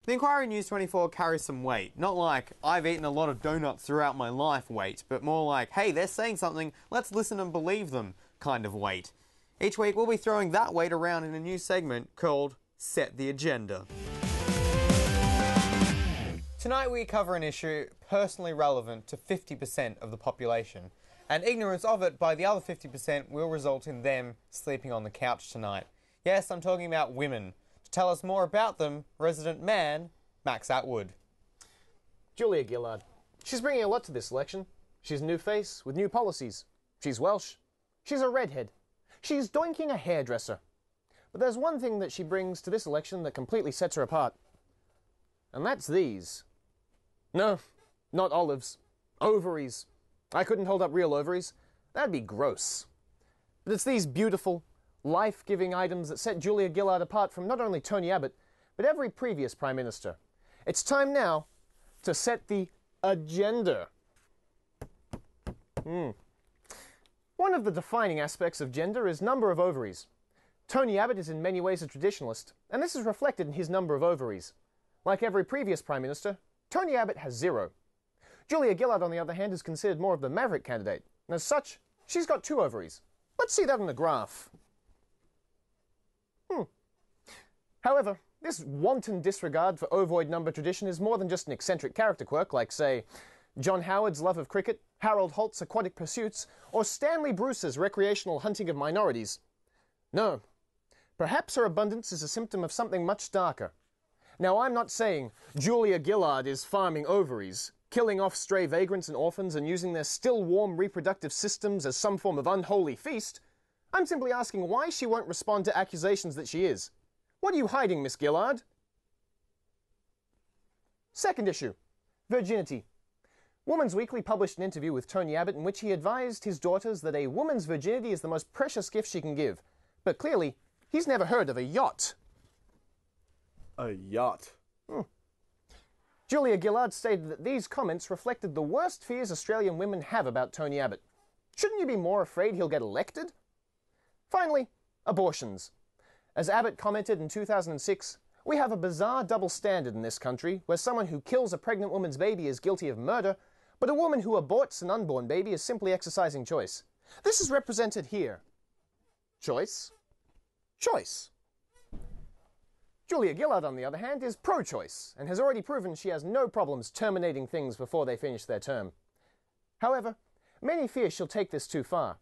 The Inquiry News 24 carries some weight. Not like, I've eaten a lot of donuts throughout my life weight, but more like, hey, they're saying something, let's listen and believe them kind of weight. Each week we'll be throwing that weight around in a new segment called Set the Agenda. Tonight we cover an issue personally relevant to 50% of the population, and ignorance of it by the other 50% will result in them sleeping on the couch tonight. Yes, I'm talking about women. To tell us more about them, resident man, Max Attwood. Julia Gillard. She's bringing a lot to this election. She's a new face with new policies. She's Welsh. She's a redhead. She's doinking a hairdresser. But there's one thing that she brings to this election that completely sets her apart. And that's these. No, not olives. Ovaries. I couldn't hold up real ovaries. That'd be gross. But it's these beautiful, life-giving items that set Julia Gillard apart from not only Tony Abbott, but every previous Prime Minister. It's time now to set the agenda. One of the defining aspects of gender is number of ovaries. Tony Abbott is in many ways a traditionalist, and this is reflected in his number of ovaries. Like every previous Prime Minister, Tony Abbott has 0. Julia Gillard, on the other hand, is considered more of the maverick candidate, and as such, she's got 2 ovaries. Let's see that on the graph. However, this wanton disregard for ovoid number tradition is more than just an eccentric character quirk like, say, John Howard's love of cricket, Harold Holt's aquatic pursuits, or Stanley Bruce's recreational hunting of minorities. No. Perhaps her abundance is a symptom of something much darker. Now, I'm not saying Julia Gillard is farming ovaries, killing off stray vagrants and orphans and using their still warm reproductive systems as some form of unholy feast. I'm simply asking why she won't respond to accusations that she is. What are you hiding, Miss Gillard? Second issue. Virginity. Woman's Weekly published an interview with Tony Abbott in which he advised his daughters that a woman's virginity is the most precious gift she can give. But clearly, he's never heard of a yacht. A yacht? Julia Gillard stated that these comments reflected the worst fears Australian women have about Tony Abbott. Shouldn't you be more afraid he'll get elected? Finally, abortions. As Abbott commented in 2006, we have a bizarre double standard in this country where someone who kills a pregnant woman's baby is guilty of murder, but a woman who aborts an unborn baby is simply exercising choice. This is represented here. Choice. Choice. Julia Gillard, on the other hand, is pro-choice and has already proven she has no problems terminating things before they finish their term. However, many fear she'll take this too far.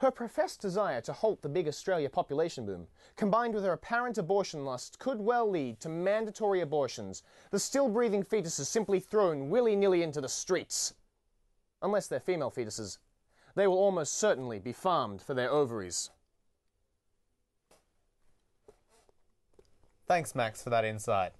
Her professed desire to halt the big Australia population boom, combined with her apparent abortion lust, could well lead to mandatory abortions, the still-breathing fetuses simply thrown willy-nilly into the streets. Unless they're female fetuses, they will almost certainly be farmed for their ovaries. Thanks, Max, for that insight.